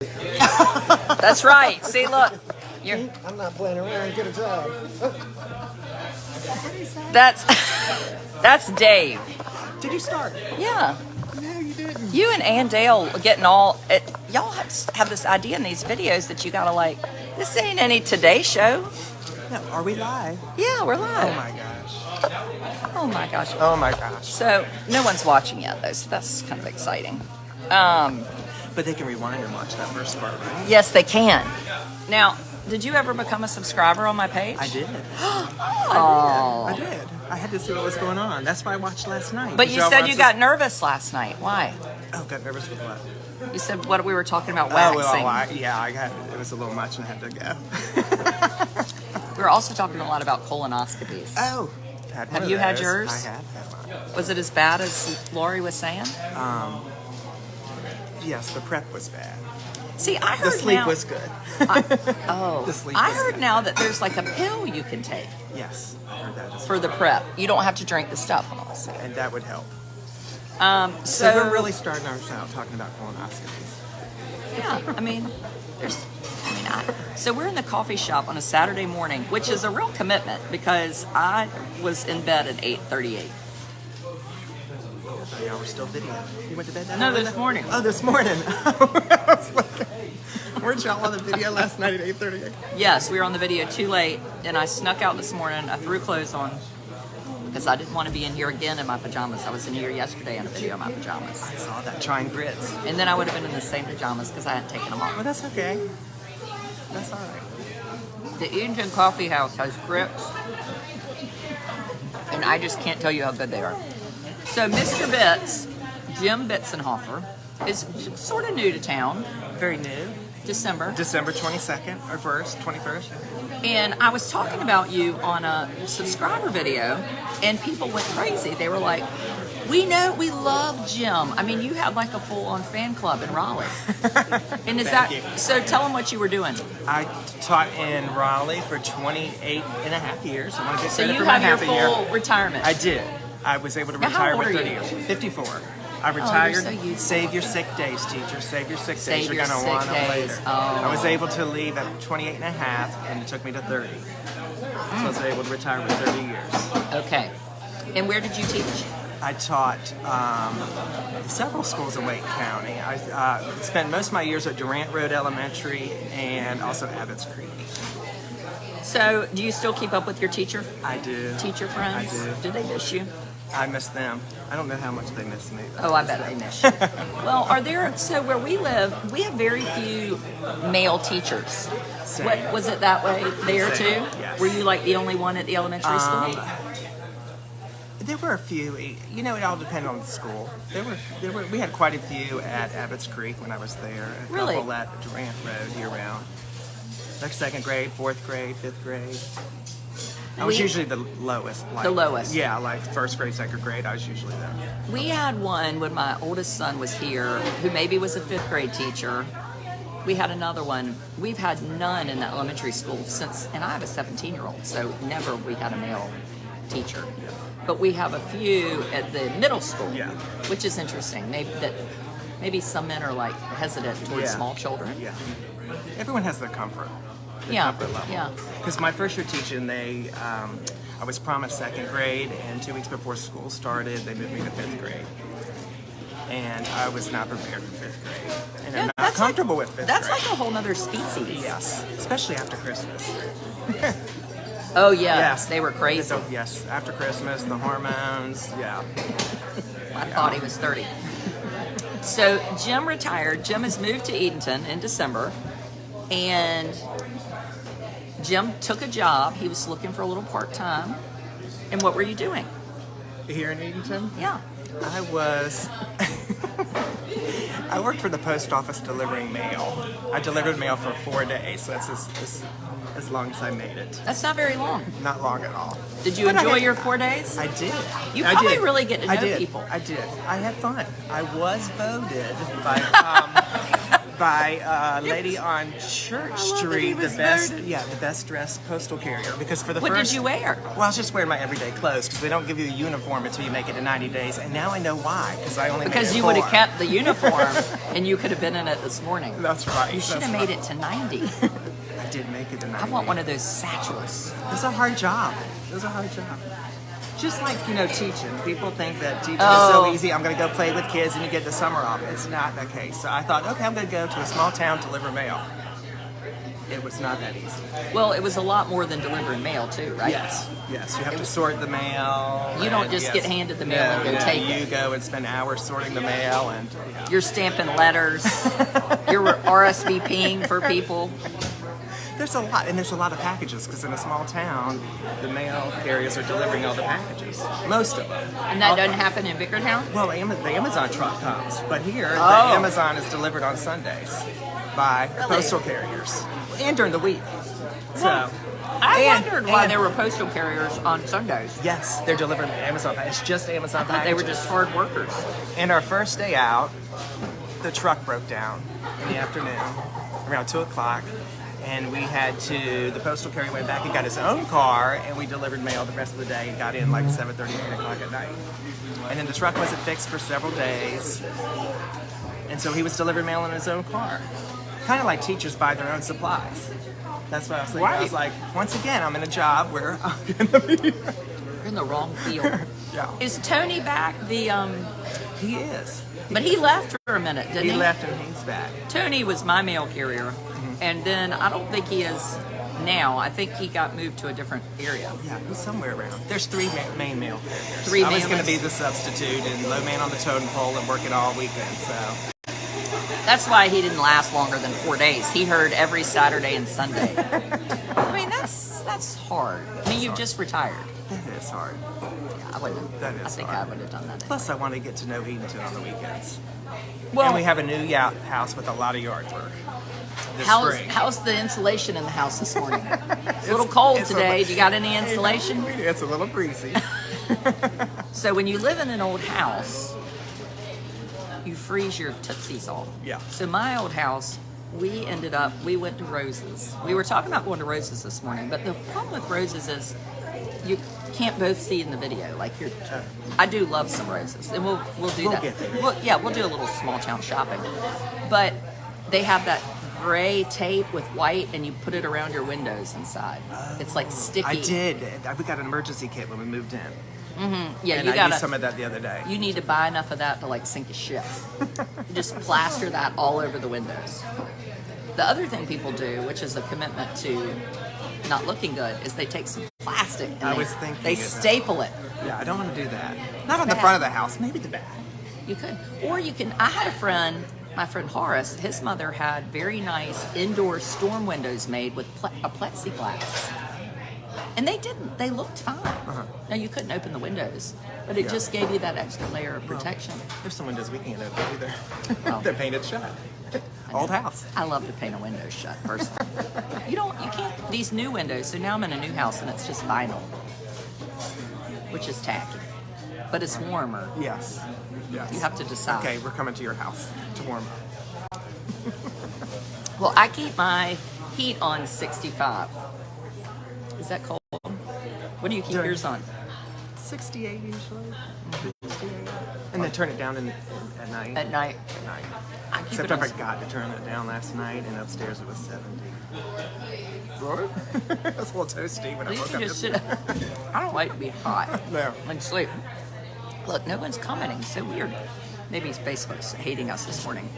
That's right. See, look. I'm not playing around. Get a job. That's Dave. Did you start? Yeah. No, you didn't. You and Ann Dale getting all y'all have this idea in these videos that you gotta like. This ain't any Today Show. No, are we live? Yeah, we're live. Oh my gosh. Oh my gosh. Oh my gosh. So no one's watching yet though, so that's kind of exciting. But they can rewind and watch that first part, right? Yes, they can. Now, did you ever become a subscriber on my page? I did. Oh. I did. I had to see what was going on. That's why I watched last night. But you said you got nervous last night. Why? Oh, got nervous with what? You said what we were talking about waxing. It was a little much and I had to go. We were also talking a lot about colonoscopies. Oh. Have you had yours? I have had mine. Was it as bad as Lori was saying? Yes, the prep was bad. See, I heard the sleep now, was good. The sleep I heard good. now that there's like a pill you can take. Yes, I heard that as for the prep. You don't have to drink the stuff, honestly. and that would help. So we're really starting ours out talking about colonoscopies. Yeah, I mean, so we're in the coffee shop on a Saturday morning, which is a real commitment because I was in bed at 8:38. Oh, yeah, we're still videoing. You went to bed that No, early? this morning. Oh, this morning. I was like, weren't y'all on the video last night at 8:30? Yes, we were on the video too late, and I snuck out this morning. I threw clothes on because I didn't want to be in here again in my pajamas. I was in here yesterday in a video in my pajamas. I saw that, trying grits. And then I would have been in the same pajamas because I hadn't taken them off. Well, that's okay. That's all right. The Edenton Coffee House has grits, and I just can't tell you how good they are. So Mr. Bitz, Jim Bitzenhofer, is sort of new to town. Very new. December 22nd or 21st. And I was talking about you on a subscriber video, and people went crazy. They were like, we love Jim. I mean, you had like a full-on fan club in Raleigh. And is Thank you. So tell them what you were doing. I taught in Raleigh for 28 and a half years. I want to get So credit you for my have your half a year. full retirement. I did. I was able to Now, how retire old with are 30 you? years. 54. I retired. so youthful. Save your sick days, teacher. Save your sick Save days. You're your going to sick want them days. later. Oh. I was able to leave at 28 and a half, and it took me to 30. So I was able to retire with 30 years. Okay. And where did you teach? I taught several schools in Wake County. I spent most of my years at Durant Road Elementary and also Abbott's Creek. So do you still keep up with your teacher friends? I do. Do they miss you? I miss them. I don't know how much they miss me. Oh, I bet they miss you. Well, so where we live, we have very few male teachers. Same. What was it that way there Same, too? yes. Were you like the only one at the elementary school? There were a few. You know, it all depended on the school. We had quite a few at Abbott's Creek when I was there. A Really? couple at Durant Road year round. Like 2nd grade, 4th grade, 5th grade. I was usually the lowest. The lowest. Yeah, like 1st grade, 2nd grade, I was usually there. We had one when my oldest son was here, who maybe was a 5th grade teacher. We had another one. We've had none in the elementary school since, and I have a 17-year-old, so never we had a male teacher. But we have a few at the middle school, Yeah. which is interesting. Maybe some men are like hesitant towards small children. Yeah. Everyone has their comfort. Yeah, Comfort level. yeah. Because my first year teaching, I was promised 2nd grade, and 2 weeks before school started, they moved me to 5th grade. And I was not prepared for 5th grade. And I'm not comfortable with 5th grade. That's like a whole nother species. Yes, especially after Christmas. Oh, yeah. Yes. They were crazy. So, yes, after Christmas, the hormones, yeah. I thought he was 30. So Jim retired. Jim has moved to Edenton in December. And Jim took a job. He was looking for a little part-time. And what were you doing? Here in Edenton? Yeah. I worked for the post office delivering mail. I delivered mail for 4 days, so that's as long as I made it. That's not very long. Not long at all. Did you But I enjoy had- your 4 days? I did. You I probably did. really get to know I did. people. I did. I had fun. I was voted by by a lady on Church that Street, he the was best, voted. the best dressed postal carrier. Because for the What first, did you wear? Well, I was just wearing my everyday clothes because they don't give you a uniform until you make it to 90 days, and now I know why. Because I only made Because it you would have 4. kept the uniform, and you could have been in it this morning. That's right. You should have made it to 90. I did make it to 90. I want one of those satchels. It's a hard job. It's a hard job. Just like, teaching. People think that teaching is so easy. I'm going to go play with kids and you get the summer off. It's not the case. So I thought, okay, I'm going to go to a small town, deliver mail. It was not that easy. Well, it was a lot more than delivering mail, too, right? Yes. You have to sort the mail. You don't just get handed the mail and go take it. You go and spend hours sorting the mail and You're stamping letters. You're RSVPing for people. There's a lot, and there's a lot of packages because in a small town, the mail carriers are delivering all the packages, most of them. And that doesn't happen in Bickertown? Well, the Amazon truck comes, but here the Oh. Amazon is delivered on Sundays by postal carriers and during the week. So I wondered why there were postal carriers on Sundays. yes, they're delivering Amazon. It's just Amazon I thought packages. they were just hard workers. And our first day out, the truck broke down in the afternoon, around 2 o'clock. And we had to, the postal carrier went back and got his own car, and we delivered mail the rest of the day and got in like 7:30, 8 o'clock at night. And then the truck wasn't fixed for several days. And so he was delivering mail in his own car. Kind of like teachers buy their own supplies. That's what I was thinking. I was like, once again, I'm in a job where I'm going to be. You're in the wrong field. Yeah. Is Tony back? He is. But he left for a minute, didn't he? He left and he's back. Tony was my mail carrier, and then I don't think he is now. I think he got moved to a different area. Yeah, he's somewhere around. There's 3 main mail carriers. Three I was main going to ones. be the substitute and low man on the totem pole and working all weekend, so. That's why he didn't last longer than 4 days. He heard every Saturday and Sunday. I mean, that's hard. I mean, you've just retired. That is hard. Yeah, I wouldn't. That is I think hard. I would have done that. Plus, I want to get to know Edenton on the weekends. Well, And we have a new house with a lot of yard work this spring. how's the insulation in the house this morning? It's a little cold it's a today. li- Do you got any insulation? It's a little breezy. So when you live in an old house, you freeze your tootsies off. Yeah. So my old house, we went to Rose's. We were talking about going to Rose's this morning, but the problem with Rose's is you can't both see in the video. Like I do love some Rose's, and we'll do We'll that. get there. We'll do a little small town shopping, but they have that gray tape with white, and you put it around your windows inside. It's like sticky. I did. We got an emergency kit when we moved in. Yeah, And you I got used some of that the other day. You need to buy enough of that to like sink a ship. You just plaster that all over the windows. The other thing people do, which is a commitment to not looking good, is they take some plastic and I was thinking they of that. staple it. Yeah, I don't want to do that. Not on the front of the house, maybe the back. You could, or you can. I had a friend, my friend Horace. His mother had very nice indoor storm windows made with a plexiglass. And they didn't. They looked fine. Now, you couldn't open the windows, but it just gave you that extra layer of protection. There's some windows we can't open either. Oh. They're painted shut. Old house. I love to paint a window shut, personally. You can't, these new windows, so now I'm in a new house and it's just vinyl, which is tacky, but it's warmer. Yes. Yes. You have to decide. Okay, we're coming to your house to warm up. Well, I keep my heat on 65. Is that cold? What do you keep yours on? 68 usually. And then turn it down at night. At night. At night. I keep Except it I on. forgot to turn it down last night, and upstairs it was 70. Lord? It was a little toasty when I You woke can up. just sit. I don't like to be hot. No. Like sleep. Look, no one's commenting. So weird. Maybe Facebook's hating us this morning.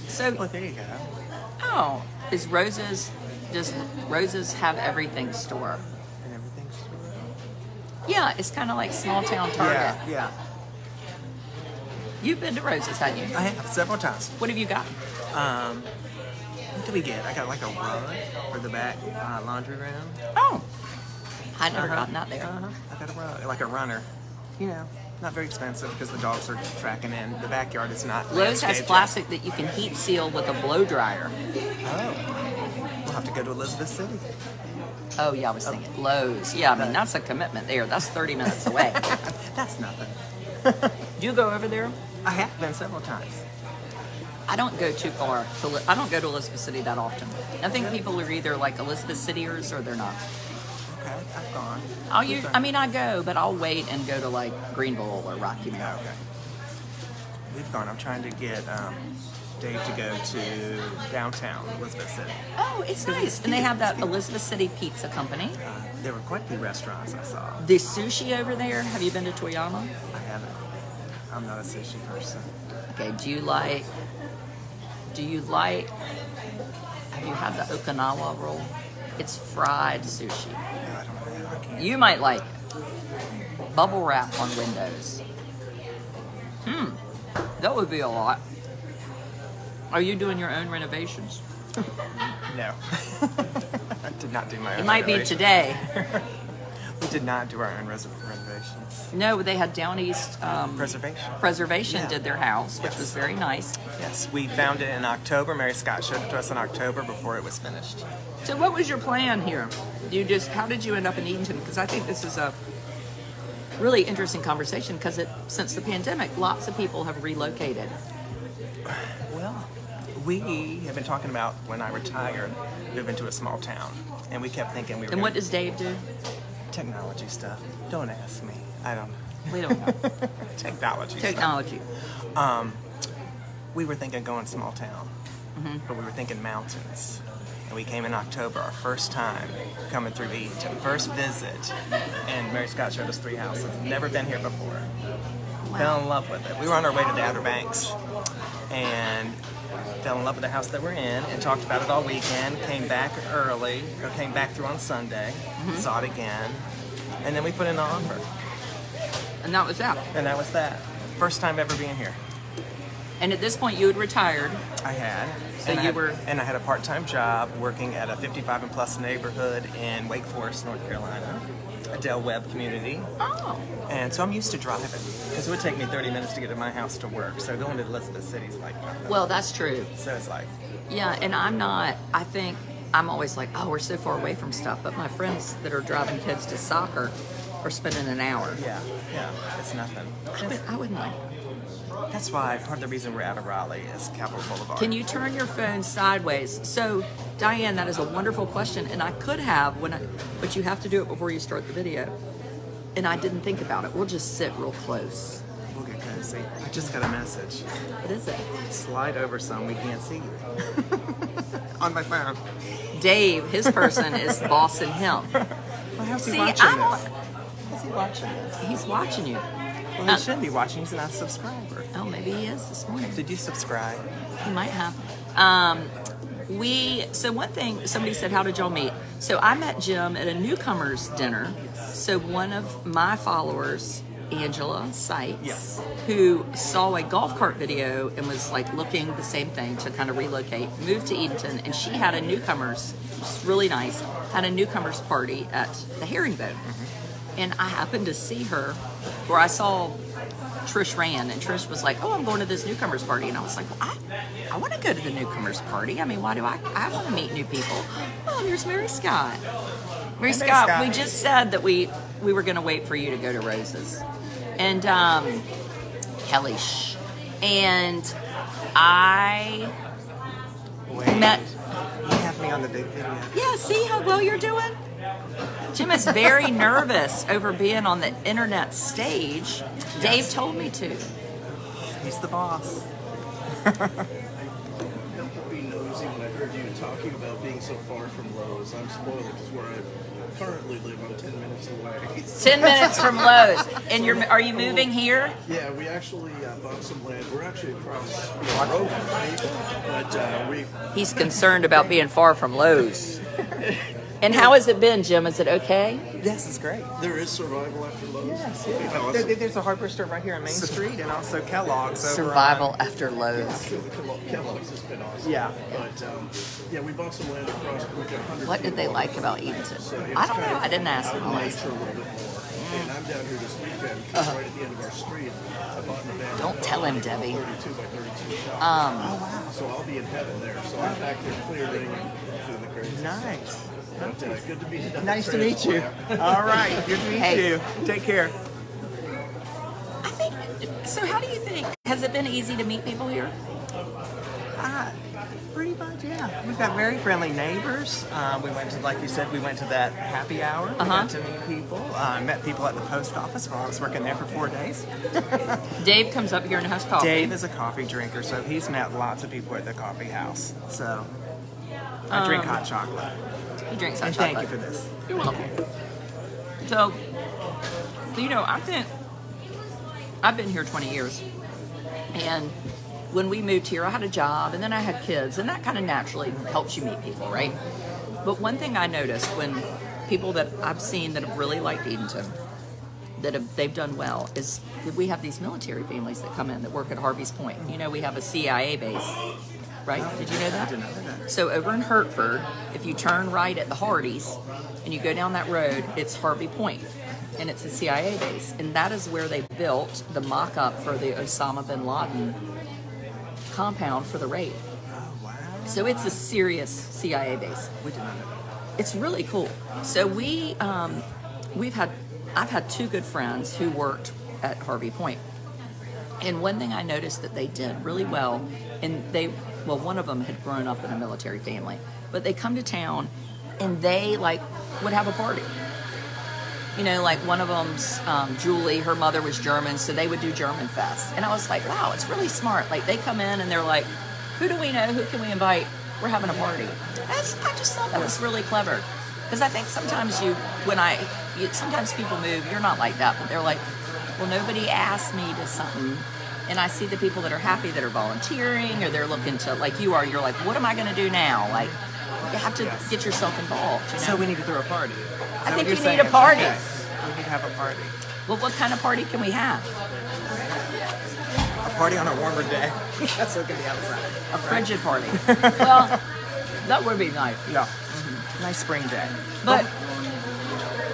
So, Well, there you go. oh, does Roses have everything store? And everything's Yeah, it's kind of like small town Target. Yeah. You've been to Roses, haven't you? I have several times. What have you got? What did we get? I got like a rug for the back laundry room. Oh, I never gotten that there. I got a rug, like a runner. You know, not very expensive because the dogs are tracking in. The backyard is not Lowe's has landscaped. plastic that you can heat seal with a blow dryer. Oh. We'll have to go to Elizabeth City. Oh yeah, I was thinking Lowe's. Yeah, I mean that's a commitment there. That's 30 minutes away. That's nothing. Do you go over there? I have been several times. I don't go too far. I don't go to Elizabeth City that often. I think people are either like Elizabeth Cityers or they're not. Okay, I've gone. I go, but I'll wait and go to like Greenville or Rocky Mount. Yeah, okay. We've gone. I'm trying to get Dave to go to downtown Elizabeth City. Oh, it's nice. And they have that Elizabeth City Pizza Company. There were quite a few restaurants I saw. The sushi over there. Have you been to Toyama? I haven't. I'm not a sushi person. Okay, have you had the Okinawa roll? It's fried sushi. No, I don't know. I can't. You might like it. Bubble wrap on windows. That would be a lot. Are you doing your own renovations? No. I did not do my own It might be renovation. today. We did not do our own renovations. No, they had Down East Preservation Yeah. did their house, which Yes. was very nice. Yes, we found it in October. Mary Scott showed it to us in October before it was finished. So what was your plan here? How did you end up in Eatonton? Because I think this is a really interesting conversation because since the pandemic, lots of people have relocated. Well, we have been talking about when I retired, moving to a small town. And we kept thinking we were And what gonna- does Dave do? Technology stuff. Don't ask me. I don't know. We don't know. Technology stuff. Technology. We were thinking going small town, but we were thinking mountains. And we came in October, our first time coming through Eatonton, first visit. And Mary Scott showed us 3 houses. Never been here before. Fell in love with it. We were on our way to the Outer Banks and fell in love with the house that we're in and talked about it all weekend. Came back early, or came back through on Sunday, saw it again, and then we put in an offer. And that was that. And that was that. First time ever being here. And at this point, you had retired. I had. So and I had a part-time job working at a 55 and plus neighborhood in Wake Forest, North Carolina, a Del Webb community. Oh. And so I'm used to driving because it would take me 30 minutes to get to my house to work. So going to Elizabeth City is like nothing. Well, that's true. So it's like, Yeah, and I think I'm always like, oh, we're so far away from stuff. But my friends that are driving kids to soccer are spending an hour. yeah, it's nothing. I wouldn't like. That's why part of the reason we're out of Raleigh is Capitol Boulevard. Can you turn your phone sideways? So, Diane, that is a wonderful question, and I could have but you have to do it before you start the video. And I didn't think about it. We'll just sit real close. We'll get cozy. I just got a message. What is it? Slide over some, we can't see you. On my phone. Dave, his person is bossing him. Well, how's he See, watching I'm this? How's he watching this? He's watching you. Well, he should be watching. He's not a subscriber. Oh, maybe he is this morning. Did you subscribe? He might have. So one thing, somebody said, how did y'all meet? So I met Jim at a newcomers dinner. So one of my followers, Angela Seitz, Yes. who saw a golf cart video and was like looking the same thing to kind of relocate, moved to Eatonton, and she had a newcomers, just really nice, had a newcomers party at the Herringbone. And I happened to see her, where I saw Trish ran, and Trish was like, oh, I'm going to this newcomers party. And I was like, well, I want to go to the newcomers party. I mean, why do I want to meet new people? Oh, there's Mary Scott. Mary Scott, we just said that we were going to wait for you to go to Rose's. And Kelly, and I Wait. met. You have me on the big video. Yeah, see how well you're doing? Jim is very nervous over being on the internet stage. Dave told me to. He's the boss. Don't be nosy when I heard you talking about being so far from Lowe's. I'm spoiled because where I currently live, I'm 10 minutes away. 10 minutes from Lowe's. And are you moving here? Yeah, we actually bought some land. We're actually across the road, but He's concerned about being far from Lowe's. And how has it been, Jim? Is it okay? Yes, it's great. there is survival after Lowe's. Yes, Okay, yeah. awesome. There's a hardware store right here on Main Street, and also Kellogg's. over Survival after Lowe's. Kellogg's has been awesome. Yeah. But yeah, we bought some land across. We got 100 What did they people. like about Eatonton? So it's I don't kind know. of I didn't ask them. nature a little bit more. And I'm down here this weekend because right at the end of our street, I bought an abandoned Don't tell him, Debbie. 32 by 32 shop. Oh, wow. So I'll be in heaven there. So I'm back here clearing and doing the crazy. Nice. But, good to be Nice to meet you. All right. Good to meet Hey. you. Take care. I think, so how do you think, has it been easy to meet people here? Pretty much, yeah. We've got very friendly neighbors. We went to, like you said, we went to that happy hour. We got to meet people. Met people at the post office while I was working there for 4 days. Dave comes up here and has coffee. Dave is a coffee drinker, so he's met lots of people at the coffee house. So I drink hot chocolate. He drinks hot And chocolate. thank you for this. You're welcome. So, you know, I've been here 20 years, and when we moved here, I had a job, and then I had kids, and that kind of naturally helps you meet people, right? But one thing I noticed when people that I've seen that have really liked Edenton, they've done well, is that we have these military families that come in that work at Harvey's Point. You know, we have a CIA base, right? Did you know that? I did not know that. So over in Hertford, if you turn right at the Hardys and you go down that road, it's Harvey Point, and it's a CIA base, and that is where they built the mock-up for the Osama bin Laden compound for the raid. Oh, wow. So it's a serious CIA base. We did not know that. It's really cool. So I've had two good friends who worked at Harvey Point, and one thing I noticed that they did really well, and one of them had grown up in a military family, but they come to town and they would have a party. You know, like one of them's Julie, her mother was German, so they would do German Fest. And I was like, wow, it's really smart. Like, they come in and they're like, who do we know? Who can we invite? We're having a party. I just thought that was really clever. Because I think sometimes sometimes people move, you're not like that, but they're like, well, nobody asked me to something. And I see the people that are happy that are volunteering, or they're looking to, like you are, you're like, what am I going to do now? Like, you have to get yourself involved. You know? So we need to throw a party. I think you need a party. Okay. We need to have a party. Well, what kind of party can we have? A party on a warmer day. That's what can be outside. A frigid party. Well, that would be nice. Yeah. Mm-hmm. Nice spring day. But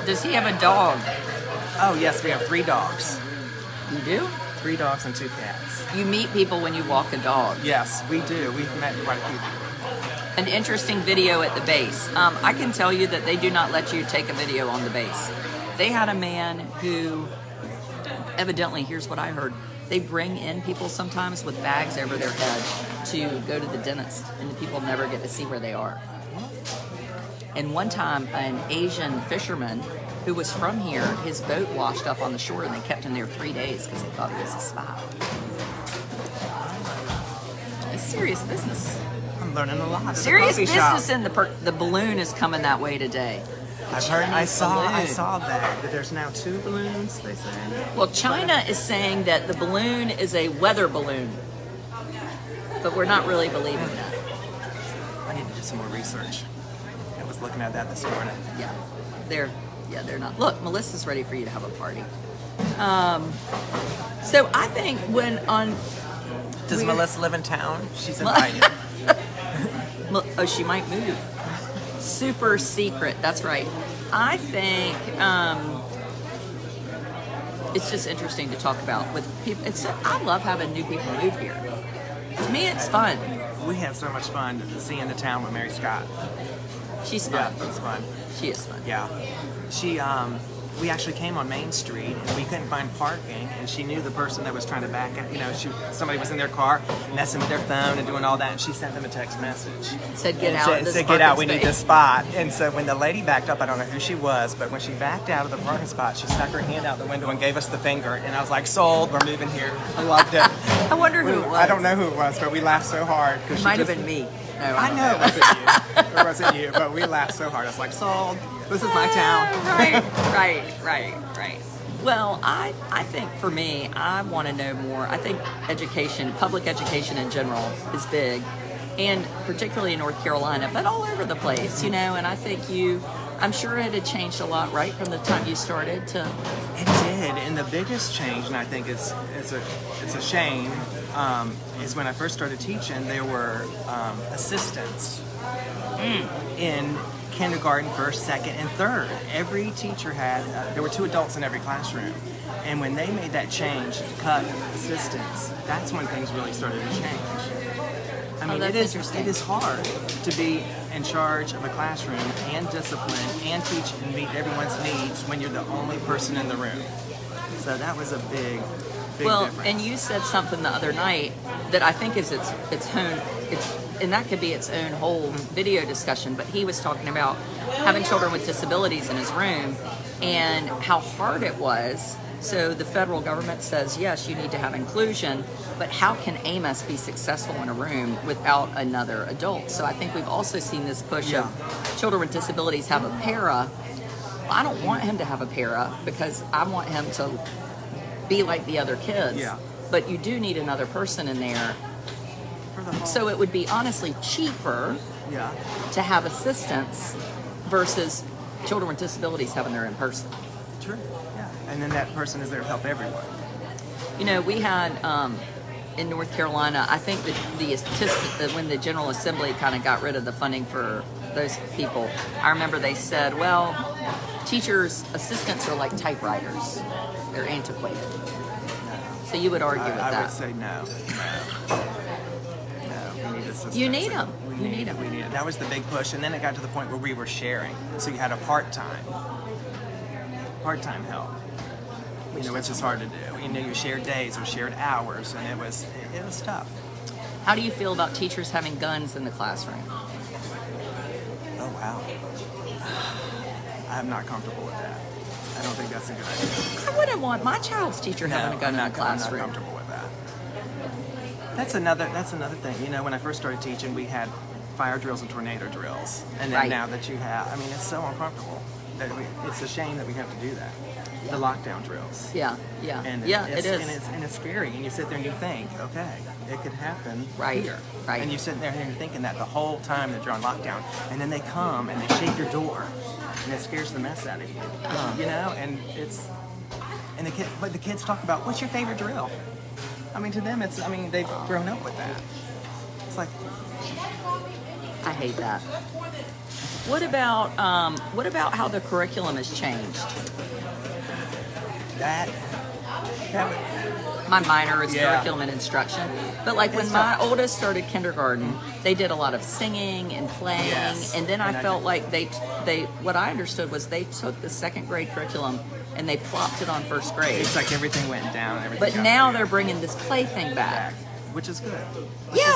does he have a dog? Oh, yes, we have 3 dogs. You do? 3 dogs and 2 cats. You meet people when you walk a dog. Yes, we do. We've met quite a few people. An interesting video at the base. I can tell you that they do not let you take a video on the base. They had a man who, evidently, here's what I heard, they bring in people sometimes with bags over their head to go to the dentist, and the people never get to see where they are. And one time, an Asian fisherman who was from here, his boat washed up on the shore, and they kept him there 3 days because they thought he was a spy. It's serious business. I'm learning a lot. Serious business, and the balloon is coming that way today. I've heard. I saw Balloon. that there's now 2 balloons. They say. Well, China is saying that the balloon is a weather balloon, but we're not really believing that. I need to do some more research. I was looking at that this morning. Yeah, they're not. Look, Melissa's ready for you to have a party. So I think Does Melissa live in town? She's invited. Oh, she might move. Super secret. That's right. I think it's just interesting to talk about with people. I love having new people move here. To me, it's fun. We have so much fun seeing the town with Mary Scott. She's fun. Yeah, it's fun. She is fun. Yeah. We actually came on Main Street and we couldn't find parking, and she knew the person that was trying to back out. You know, somebody was in their car messing with their phone and doing all that, and she sent them a text message. Said get out. Said get out. We need this spot. And so when the lady backed up, I don't know who she was, but when she backed out of the parking spot, she stuck her hand out the window and gave us the finger, and I was like, sold. We're moving here. I loved it. I wonder who it was. I don't know who it was, but we laughed so hard. It might have been me. No, I know it wasn't you. It wasn't you, but we laughed so hard. I was like, sold. This is my town. Right. Well, I think for me, I want to know more. I think education, public education in general, is big, and particularly in North Carolina, but all over the place, you know. And I think I'm sure it had changed a lot, right, from the time you started to. It did, and the biggest change, and I think it's a shame, is when I first started teaching, there were assistants in kindergarten, first, second, and third. Every teacher had, there were 2 adults in every classroom. And when they made that change, cut assistants, that's when things really started to change. I mean, that's it is hard to be in charge of a classroom and discipline and teach and meet everyone's needs when you're the only person in the room. So that was a big Well, difference. and you said something the other night that I think is its own, and that could be its own whole video discussion. But he was talking about having children with disabilities in his room and how hard it was. So the federal government says, yes, you need to have inclusion, but how can Amos be successful in a room without another adult? So I think we've also seen this push of children with disabilities have a para. I don't want him to have a para because I want him to be like the other kids. Yeah. But you do need another person in there. For the whole, So it would be honestly cheaper yeah. to have assistance versus children with disabilities having their own person. True. Yeah. And then that person is there to help everyone. You know, we had in North Carolina, I think when the General Assembly kind of got rid of the funding for those people, I remember they said, well, teachers' assistants are like typewriters. They're antiquated. So you would argue with that. I would say no. No, we need assistants. You need them. We need them. That was the big push. And then it got to the point where we were sharing. So you had a part-time help. You know, it's just hard to do. You know, you shared days or shared hours, and it was tough. How do you feel about teachers having guns in the classroom? Oh, wow. I'm not comfortable with that. I don't think that's a good idea. I wouldn't want my child's teacher having a gun in the classroom. I'm not comfortable with that. That's another thing. You know, when I first started teaching, we had fire drills and tornado drills. And then now that you have, I mean, it's so uncomfortable. It's a shame that we have to do that. The lockdown drills. Yeah. And It is. And it's scary. And you sit there and you think, okay, it could happen here. Right. And you sit there and you're thinking that the whole time that you're on lockdown. And then they come and they shake your door. And it scares the mess out of you. You know? And but the kids talk about, what's your favorite drill? I mean, to them, they've grown up with that. It's like, I hate that. What about how the curriculum has changed? that My minor is curriculum and instruction. But like when my oldest started kindergarten, they did a lot of singing and playing. Yes. And then I felt like they what I understood was they took the second grade curriculum and they plopped it on first grade. it's like everything went down. But now they're bringing this play thing back. which is good.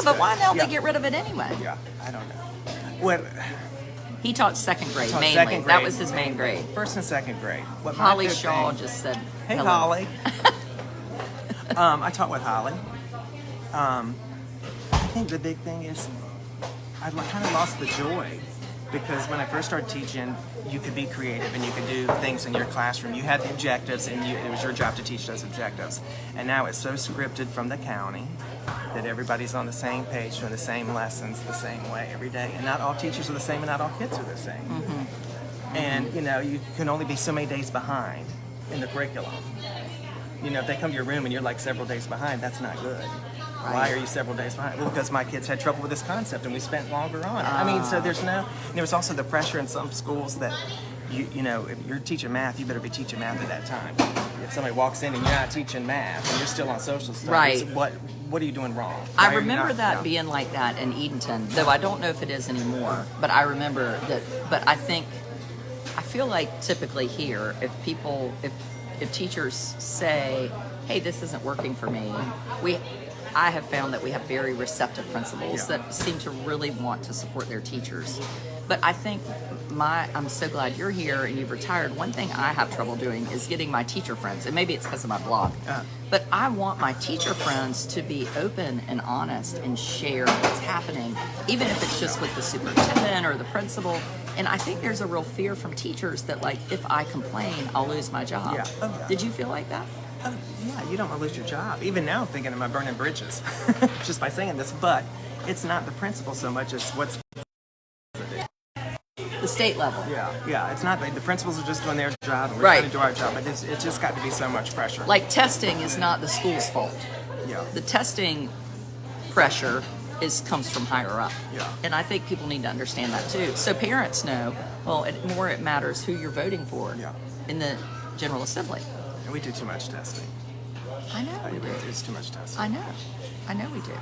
But why don't they get rid of it anyway? Yeah, I don't know. What? He taught second grade Taught mainly. second That grade, was his main grade. First and second grade. What my Holly big Shaw thing- just said, Hey, hello. Holly. I taught with Holly. I think the big thing is I kind of lost the joy because when I first started teaching, you could be creative and you could do things in your classroom. You had the objectives and it was your job to teach those objectives. And now it's so scripted from the county that everybody's on the same page doing the same lessons the same way every day. And not all teachers are the same and not all kids are the same. Mm-hmm. And, you can only be so many days behind in the curriculum. If they come to your room and you're like several days behind, that's not good. Right. Why are you several days behind? Well, because my kids had trouble with this concept and we spent longer on it. So there's also the pressure in some schools that, if you're teaching math, you better be teaching math at that time. If somebody walks in and you're not teaching math and you're still on social studies, right. What are you doing wrong? I remember that being like that in Edenton, though I don't know if it is anymore, but I remember that. But I feel like typically here, if teachers say, hey, this isn't working for me, I have found that we have very receptive principals that seem to really want to support their teachers. But I think I'm so glad you're here and you've retired. One thing I have trouble doing is getting my teacher friends, and maybe it's because of my blog, but I want my teacher friends to be open and honest and share what's happening, even if it's just with the superintendent or the principal. And I think there's a real fear from teachers that, like, if I complain, I'll lose my job. Yeah. Oh, yeah. Did you feel like that? Yeah, you don't want to lose your job. Even now I'm thinking, am I burning bridges? Just by saying this, but it's not the principal so much as what's the state level. Yeah. It's not the principals are just doing their job and we're trying to do our job, but it's just got to be so much pressure. Like testing is not the school's fault. Yeah. The testing pressure comes from higher up. Yeah. And I think people need to understand that too. So parents know, it matters who you're voting for in the General Assembly. And we do too much testing. I know we do. It's too much testing. I know we do.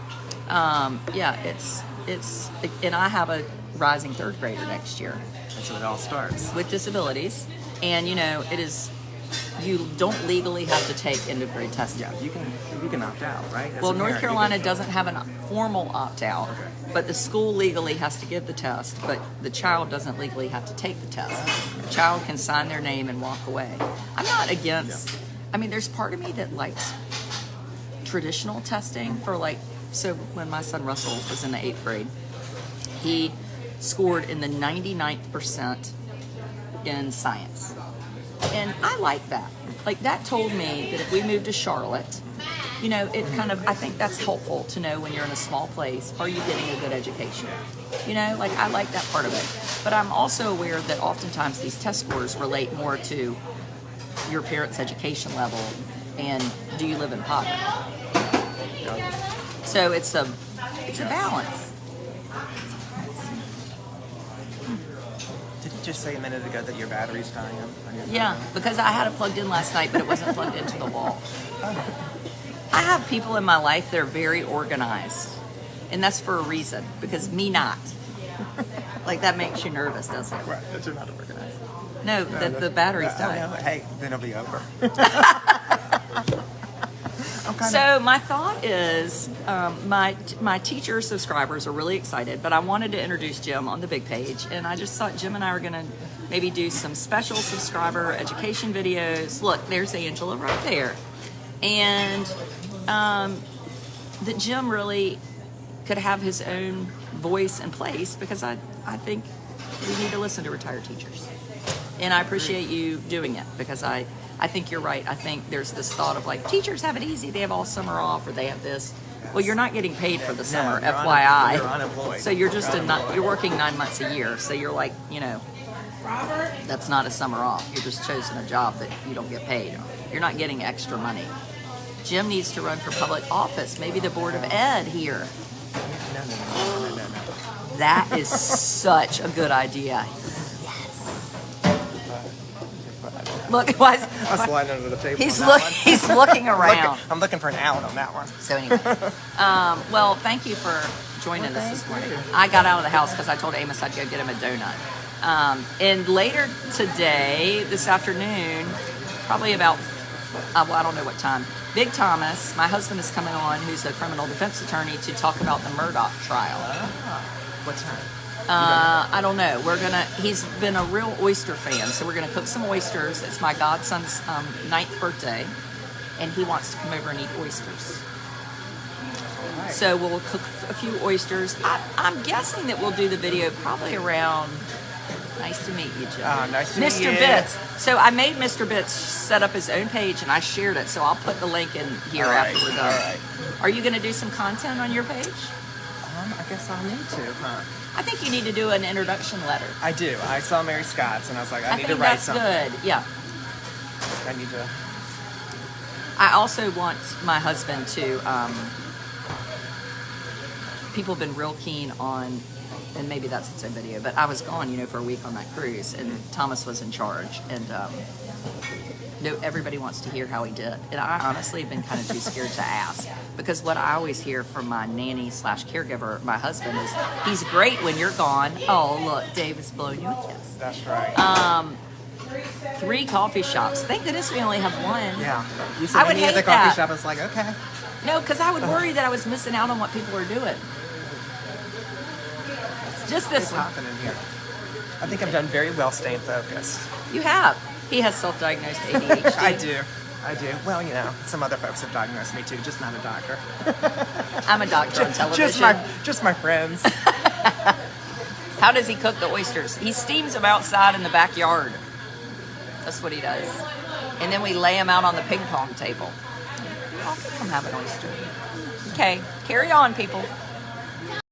It's and I have a rising third grader next year. And so it all starts. With disabilities. And it is you don't legally have to take end of grade testing. Yeah, you can opt out, right? As Well, a North parent, you Carolina can- doesn't have a formal opt-out, but the school legally has to give the test, but the child doesn't legally have to take the test. The child can sign their name and walk away. I'm not against, I mean, there's part of me that likes traditional testing for like, so when my son Russell was in the 8th grade, he scored in the 99th percent in science. And I like that. Like, that told me that if we moved to Charlotte, you know, it kind of, I think that's helpful to know when you're in a small place, are you getting a good education? You know, like, I like that part of it. But I'm also aware that oftentimes these test scores relate more to your parents' education level and do you live in poverty? So it's a balance. Did you just say a minute ago that your battery's dying on your Yeah, because I had it plugged in last night, but it wasn't plugged into the wall. I have people in my life that are very organized, and that's for a reason, because me not. Like, that makes you nervous, doesn't it? Right, that you're not organized. No, that the battery's dying. Hey, then it'll be over. So my thought is, my teacher subscribers are really excited, but I wanted to introduce Jim on the big page, and I just thought Jim and I were going to maybe do some special subscriber education videos. Look, there's Angela right there. And that Jim really could have his own voice and place, because I think we need to listen to retired teachers. And I appreciate you doing it, because I think you're right. I think there's this thought of like, teachers have it easy. They have all summer off, or they have this. Well, you're not getting paid for the summer, you're FYI. you're unemployed. So you're just you're working 9 months a year. So you're like, you know, that's not a summer off. You're just choosing a job that you don't get paid. You're not getting extra money. Jim needs to run for public office. Maybe the Board of Ed here. No. That is such a good idea. Look, why is, I'm sliding under the table. he's on that look, he's looking around. I'm looking for an out on that one. So anyway, well, thank you for joining us this morning. I got out of the house because I told Amos I'd go get him a donut. And later today, this afternoon, probably about, well, I don't know what time, Big Thomas, my husband, is coming on, who's a criminal defense attorney, to talk about the Murdoch trial. What time? I don't know. He's been a real oyster fan, so we're going to cook some oysters. It's my godson's 9th birthday, and he wants to come over and eat oysters. Right. So we'll cook a few oysters. I'm guessing that we'll do the video probably around, nice to meet you, Jim. Nice to meet Mr. you. Bitz. So I made Mr. Bitz set up his own page, and I shared it, so I'll put the link in here All right, after we're done. all right. Are you going to do some content on your page? I guess I'll need to, huh? I think you need to do an introduction letter. I do. I saw Mary Scott's, and I was like, I need to think write that's something. good. Yeah. I need to. I also want my husband to, people have been real keen on, and maybe that's its own video, but I was gone, for a week on that cruise, and Thomas was in charge, and no, everybody wants to hear how he did. And I honestly have been kind of too scared to ask, because what I always hear from my nanny/caregiver, my husband, is he's great when you're gone. Oh, look, Dave is blowing you a kiss. That's right. 3 coffee shops. Thank goodness we only have one. Yeah. You I said would any at the hate coffee that. shop. I was like, okay. No, because I would worry that I was missing out on what people are doing. Just this What's one. happening here? I think I've done very well staying focused. You have. He has self-diagnosed ADHD. I do. Well, some other folks have diagnosed me too, just not a doctor. I'm a doctor on television. Just my friends. How does he cook the oysters? He steams them outside in the backyard. That's what he does. And then we lay them out on the ping pong table. I'll come have an oyster. Okay, carry on, people.